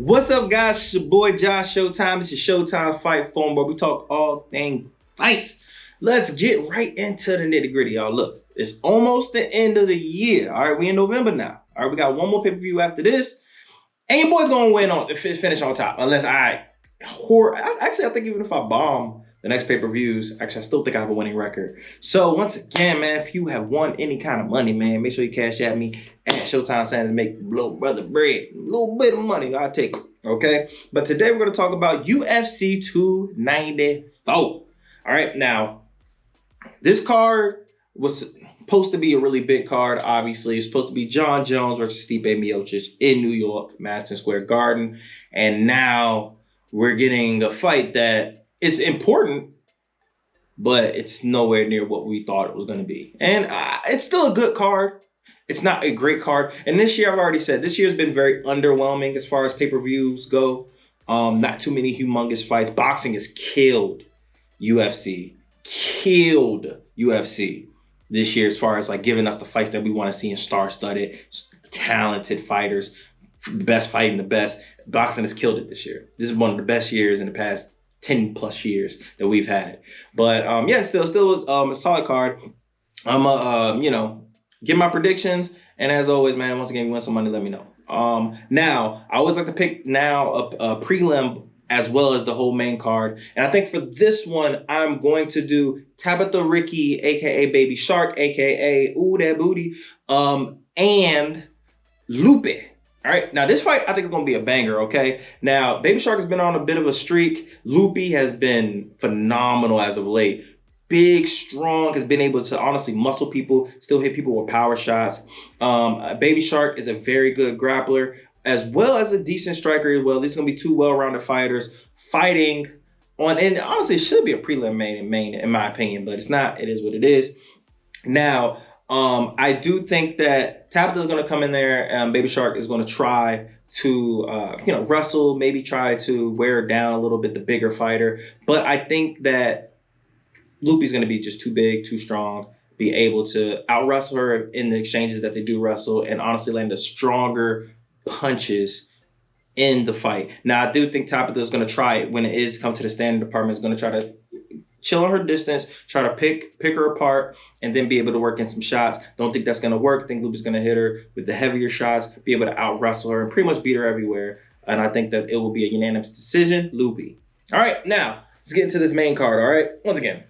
What's up, guys? It's your boy Josh Showtime. This is Showtime Fight Phone, where we talk all things fights. Let's get right into the nitty gritty, y'all. Look, it's almost the end of the year. All right, we in November now. All right, we got one more pay-per-view after this, and your boy's gonna win on finish on top, unless I think even if I bomb the next pay-per-views, I still think I have a winning record. So once again, man, if you have won any kind of money, man, make sure you cash at me at Showtime Sanders, make little brother bread, a little bit of money, I'll take it, okay? But today we're gonna talk about UFC 294. All right, now, this card was supposed to be a really big card, obviously. It's supposed to be John Jones versus Stipe Miocic in New York, Madison Square Garden. And now we're getting a fight that is important, but it's nowhere near what we thought it was going to be. And it's still a good card. It's not a great card. And this year, I've already said, this year's been very underwhelming as far as pay-per-views go. Not too many humongous fights. Boxing has killed UFC. Killed UFC this year as far as like giving us the fights that we want to see in star-studded, talented fighters, the best fighting the best. Boxing has killed it this year. This is one of the best years in the past 10 plus years that we've had. But yeah, still was a solid card. I'm get my predictions, and as always, man, once again, if you want some money, let me know. Now I always like to pick now a prelim as well as the whole main card. And I think for this one, I'm going to do Tabitha Ricci, aka Baby Shark, aka Ooh That Booty, and Lupe. All right, now this fight, I think it's going to be a banger, okay? Now, Baby Shark has been on a bit of a streak. Lupe has been phenomenal as of late. Big, strong, has been able to honestly muscle people, still hit people with power shots. Baby Shark is a very good grappler, as well as a decent striker as well. These are going to be two well-rounded fighters fighting on, and honestly, it should be a prelim main, in my opinion, but it's not. It is what it is. Now, I do think that Tabitha is going to come in there, and Baby Shark is going to try to, wrestle, maybe try to wear down a little bit the bigger fighter. But I think that Lupe's going to be just too big, too strong, be able to out-wrestle her in the exchanges that they do wrestle, and honestly land the stronger punches in the fight. Now, I do think Tabitha is going to try it when it is come to the standing department. Is going to try to chill on her distance, try to pick her apart, and then be able to work in some shots. Don't think that's going to work. I think Lupe's going to hit her with the heavier shots, be able to out-wrestle her, and pretty much beat her everywhere. And I think that it will be a unanimous decision, Lupe. All right, now, let's get into this main card, all right? Once again,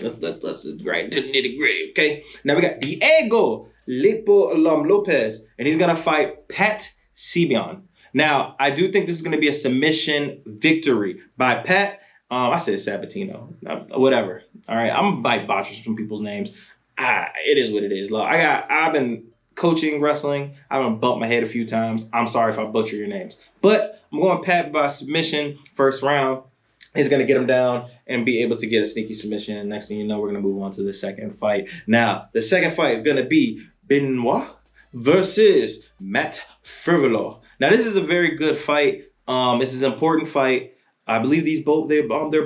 let's right into the nitty-gritty, okay? Now, we got Diego Lopez, and he's going to fight Pat Sabian. Now, I do think this is going to be a submission victory by Pat. I said Sabatino, whatever. All right, I'm by botchers from people's names. It is what it is. Look, I've been coaching wrestling. I've been bumped my head a few times. I'm sorry if I butcher your names, but I'm going Pat by submission first round. He's going to get him down and be able to get a sneaky submission. And next thing you know, we're going to move on to the second fight. Now, the second fight is going to be Benoit versus Matt Frivolo. Now, this is a very good fight. This is an important fight. I believe they're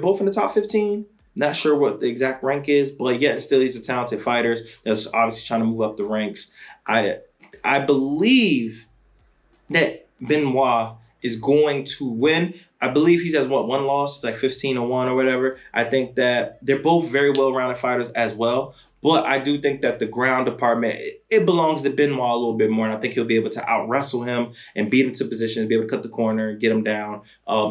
both in the top 15. Not sure what the exact rank is, but yet still these are talented fighters that's obviously trying to move up the ranks. I believe that Benoit is going to win. I believe he has one loss, it's like 15-1 or whatever. I think that they're both very well-rounded fighters as well. But I do think that the ground department, it belongs to Benoit a little bit more. And I think he'll be able to out-wrestle him and beat him to positions, be able to cut the corner, get him down,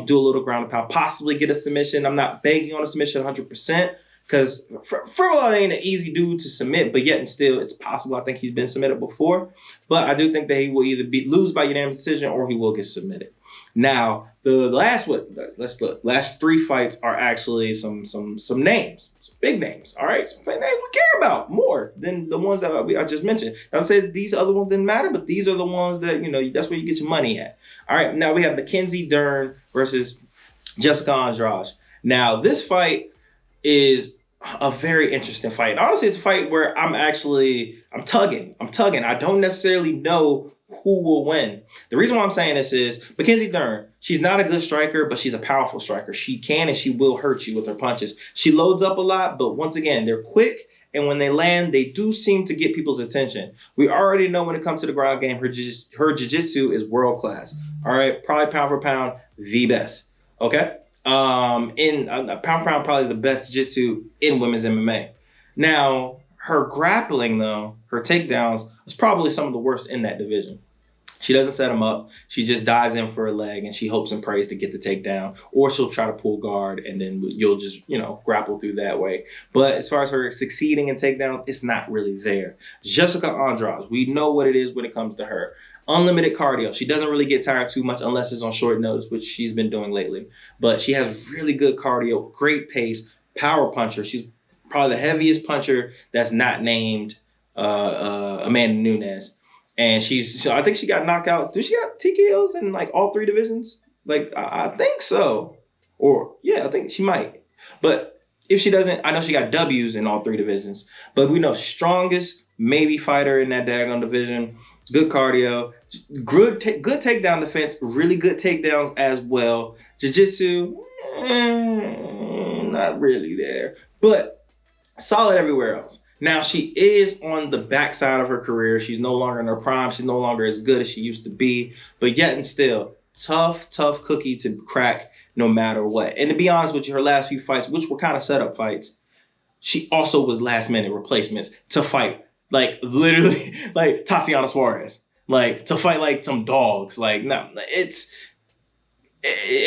do a little ground and pound, possibly get a submission. I'm not banking on a submission 100% because Frivolo ain't an easy dude to submit, but yet and still it's possible. I think he's been submitted before. But I do think that he will either lose by unanimous decision or he will get submitted. Now, the last three fights are actually some names. Big names, all right? Some names we care about more than the ones that I just mentioned. I'd say these other ones didn't matter, but these are the ones that, that's where you get your money at. All right, now we have Mackenzie Dern versus Jessica Andrade. Now, this fight is a very interesting fight. Honestly, it's a fight where I'm tugging. I don't necessarily know who will win. The reason why I'm saying this is Mackenzie Dern. She's not a good striker, but she's a powerful striker. She can and she will hurt you with her punches. She loads up a lot, but once again, they're quick. And when they land, they do seem to get people's attention. We already know when it comes to the ground game, her jiu-jitsu is world class. All right, probably pound for pound, the best. Okay, in pound for pound, probably the best jiu-jitsu in women's MMA. Now, her grappling though, her takedowns is probably some of the worst in that division. She doesn't set them up. She just dives in for a leg and she hopes and prays to get the takedown, or she'll try to pull guard and then you'll just, grapple through that way. But as far as her succeeding in takedowns, it's not really there. Jessica Andrade, we know what it is when it comes to her. Unlimited cardio. She doesn't really get tired too much unless it's on short notice, which she's been doing lately. But she has really good cardio, great pace, power puncher. She's probably the heaviest puncher that's not named Amanda Nunes. And I think she got knockouts. Did she got TKOs in like all three divisions? Like, I think so. Or, yeah, I think she might. But if she doesn't, I know she got W's in all three divisions. But we know strongest maybe fighter in that daggone division. Good cardio. Good takedown defense. Really good takedowns as well. Jiu-jitsu, not really there. But solid everywhere else. Now, she is on the backside of her career. She's no longer in her prime. She's no longer as good as she used to be. But yet and still, tough cookie to crack no matter what. And to be honest with you, her last few fights, which were kind of setup fights, she also was last-minute replacements to fight, like, literally, like, Tatiana Suarez. Like, to fight, like, some dogs. Like, no, it's...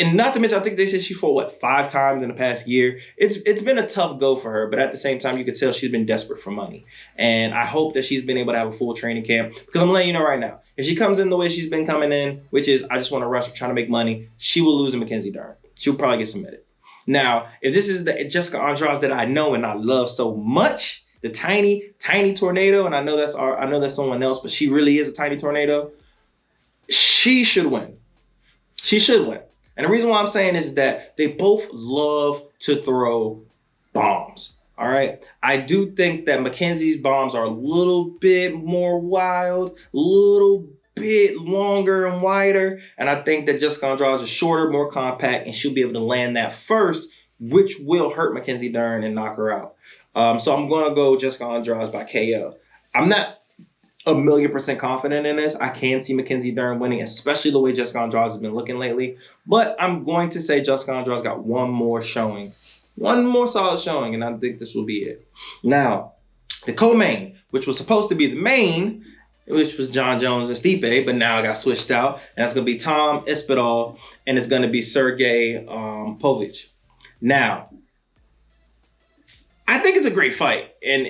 And not to mention, I think they said she fought, 5 times in the past year. It's been a tough go for her, but at the same time, you could tell she's been desperate for money. And I hope that she's been able to have a full training camp, because I'm letting you know right now, if she comes in the way she's been coming in, which is I just want to rush, I'm trying to make money, she will lose to Mackenzie Dern. She'll probably get submitted. Now, if this is the Jessica Andrade that I know and I love so much, the tiny tornado, and I know that's someone else, but she really is a tiny tornado, she should win. She should win. And the reason why I'm saying is that they both love to throw bombs. All right. I do think that Mackenzie's bombs are a little bit more wild, a little bit longer and wider. And I think that Jessica Andrade is shorter, more compact, and she'll be able to land that first, which will hurt Mackenzie Dern and knock her out. So I'm going to go Jessica Andrade by KO. I'm not 1,000,000% confident in this. I can see Mackenzie Dern winning, especially the way Jessica Andrade has been looking lately. But I'm going to say Jessica Andrade's got one more showing. One more solid showing, and I think this will be it. Now, the co-main, which was supposed to be the main, which was Jon Jones and Stipe, but now it got switched out. And that's going to be Tom Espol, and it's going to be Sergey Povich. Now, I think it's a great fight, and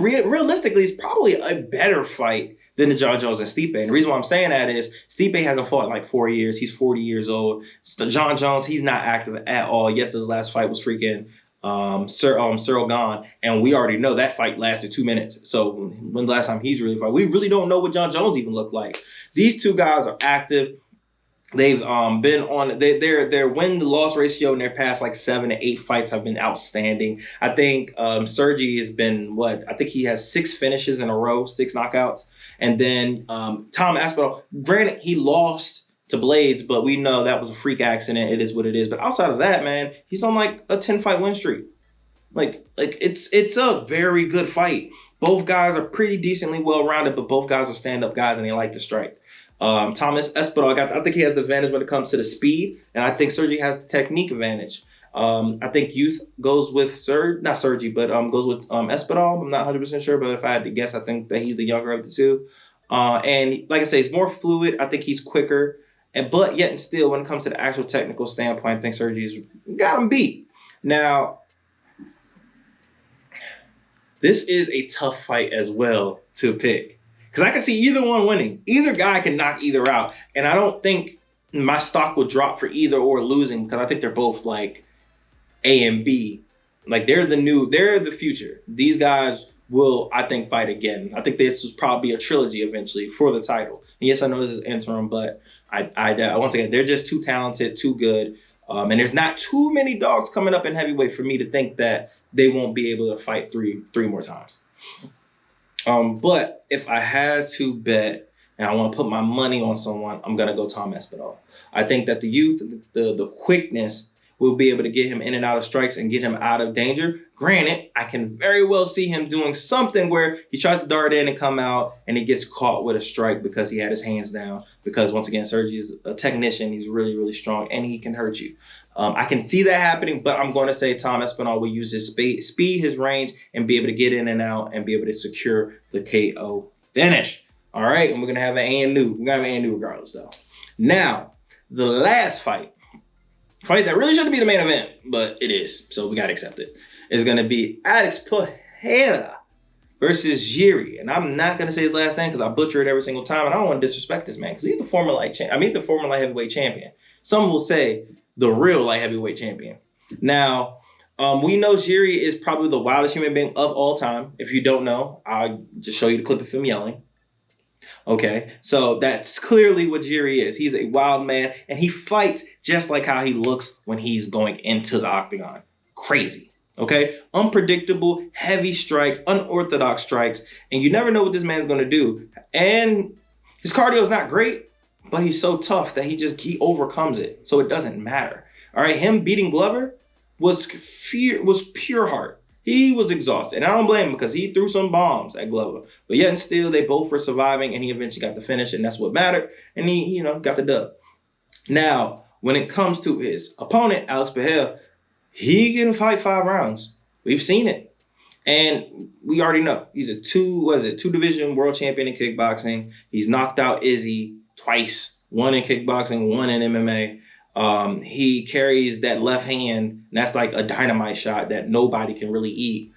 realistically, it's probably a better fight than the Jon Jones and Stipe. And the reason why I'm saying that is Stipe hasn't fought in like 4 years. He's 40 years old. Jon Jones, he's not active at all. Yes, his last fight was freaking Sergey, and we already know that fight lasted 2 minutes. So when the last time he's really fought, we really don't know what Jon Jones even looked like. These two guys are active. They've been on their win-to-loss ratio in their past like 7 to 8 fights have been outstanding. I think Sergey has been I think he has 6 finishes in a row, 6 knockouts. And then Tom Espol, granted he lost to Blades, but we know that was a freak accident. It is what it is. But outside of that, man, he's on like a 10-fight win streak. Like it's a very good fight. Both guys are pretty decently well-rounded, but both guys are stand-up guys and they like to strike. Thomas Espol, I think he has the advantage when it comes to the speed, and I think Sergey has the technique advantage. I think youth goes with goes with Espol. I'm not 100% sure, but if I had to guess, I think that he's the younger of the two. And like I say, he's more fluid. I think he's quicker, but yet and still, when it comes to the actual technical standpoint, I think Sergey's got him beat. Now, this is a tough fight as well to pick. Because I can see either one winning. Either guy can knock either out. And I don't think my stock will drop for either or losing, because I think they're both like A and B. Like they're the future. These guys will, I think, fight again. I think this will probably be a trilogy eventually for the title. And yes, I know this is interim, but once again, they're just too talented, too good. And there's not too many dogs coming up in heavyweight for me to think that they won't be able to fight three more times. But if I had to bet, and I want to put my money on someone, I'm going to go Tom Espol. I think that the youth, the quickness will be able to get him in and out of strikes and get him out of danger. Granted, I can very well see him doing something where he tries to dart in and come out and he gets caught with a strike because he had his hands down. Because once again, Sergey's a technician. He's really, really strong and he can hurt you. I can see that happening, but I'm going to say Tom Espol will use his speed, his range, and be able to get in and out and be able to secure the KO finish. All right, and we're going to have an and-new. We're going to have an and-new regardless, though. Now, the last fight that really shouldn't be the main event, but it is, so we got to accept it, is going to be Espol versus Jiri. And I'm not going to say his last name because I butcher it every single time, and I don't want to disrespect this man because he's the former light heavyweight champion. Some will say the real light heavyweight champion. Now, we know Jiri is probably the wildest human being of all time. If you don't know, I'll just show you the clip of him yelling. Okay, so that's clearly what Jiri is. He's a wild man, and he fights just like how he looks when he's going into the octagon. Crazy, okay? Unpredictable, heavy strikes, unorthodox strikes, and you never know what this man's going to do. And his cardio is not great, but he's so tough that he overcomes it, so it doesn't matter. All right, him beating Glover was pure heart. He was exhausted, and I don't blame him because he threw some bombs at Glover. But yet and still, they both were surviving, and he eventually got the finish, and that's what mattered. And he, got the dub. Now, when it comes to his opponent, Espol, he can fight 5 rounds. We've seen it, and we already know he's a two-division world champion in kickboxing. He's knocked out Izzy twice, one in kickboxing, one in MMA. He carries that left hand, and that's like a dynamite shot that nobody can really eat.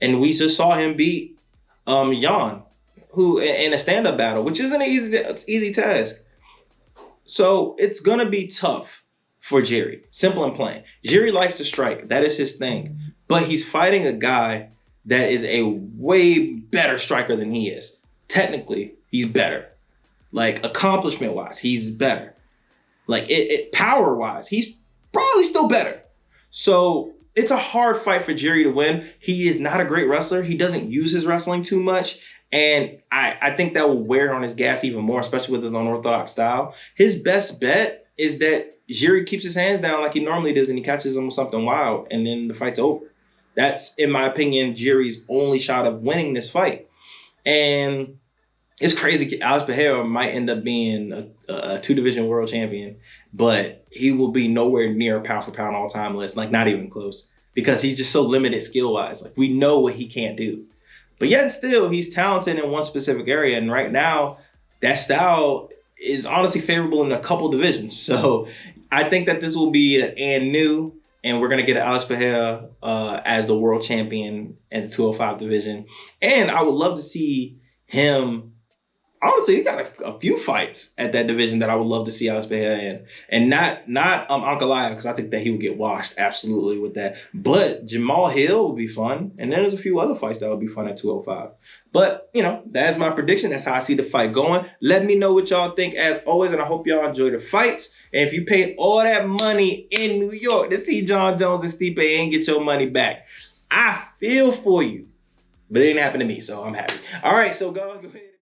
And we just saw him beat Jan, who in a stand-up battle, which isn't an easy task. So it's gonna be tough for Jiri. Simple and plain. Jiri likes to strike. That is his thing. But he's fighting a guy that is a way better striker than he is. Technically, he's better. Like accomplishment-wise, he's better. Like power-wise, he's probably still better. So it's a hard fight for Jiri to win. He is not a great wrestler. He doesn't use his wrestling too much. And I think that will wear on his gas even more, especially with his unorthodox style. His best bet is that Jiri keeps his hands down like he normally does and he catches him with something wild and then the fight's over. That's, in my opinion, Jiri's only shot of winning this fight. And it's crazy. Espol might end up being a two-division world champion, but he will be nowhere near a pound-for-pound all-time list, like not even close, because he's just so limited skill-wise. Like we know what he can't do, but yet still he's talented in one specific area, and right now that style is honestly favorable in a couple divisions. So I think that this will be an new, and we're gonna get Espol as the world champion in the 205 division, and I would love to see him. Honestly, he got a few fights at that division that I would love to see Espol in. And not Ankalaev, because I think that he would get washed absolutely with that. But Jamal Hill would be fun. And then there's a few other fights that would be fun at 205. But, that's my prediction. That's how I see the fight going. Let me know what y'all think as always, and I hope y'all enjoy the fights. And if you paid all that money in New York to see Jon Jones and Stipe and get your money back, I feel for you. But it didn't happen to me, so I'm happy. All right, so go ahead.